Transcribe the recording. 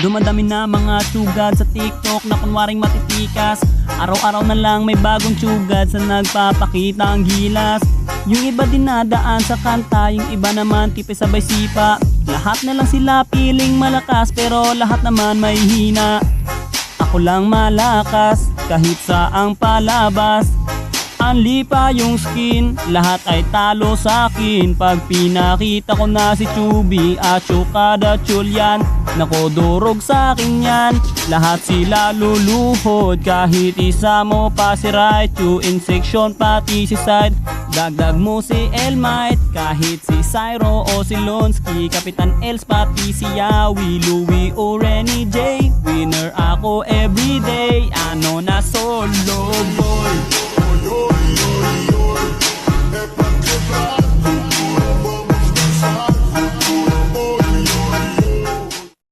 Dumadami na mga tsugad sa TikTok na kunwaring matitikas. Araw-araw na lang may bagong tsugad sa nagpapakita ang gilas. Yung iba dinadaan sa kanta, yung iba naman tipis sabay sipa. Lahat na lang sila piling malakas pero lahat naman may hina. Ako lang malakas kahit saang palabas. Anli pa yung skin, lahat ay talo sa akin. Pag pinakita ko na si Chubby at Chukada Chulyan, nako durog sa akin yan. Lahat sila luluhod, kahit isa mo pa si Raichu. In section pati si Side, dagdag mo si Elmite. Kahit si Cyro o si Lonsky, Kapitan Els pati si Yawi, Louie o Renny J. Winner ako everyday, ano na solo boy.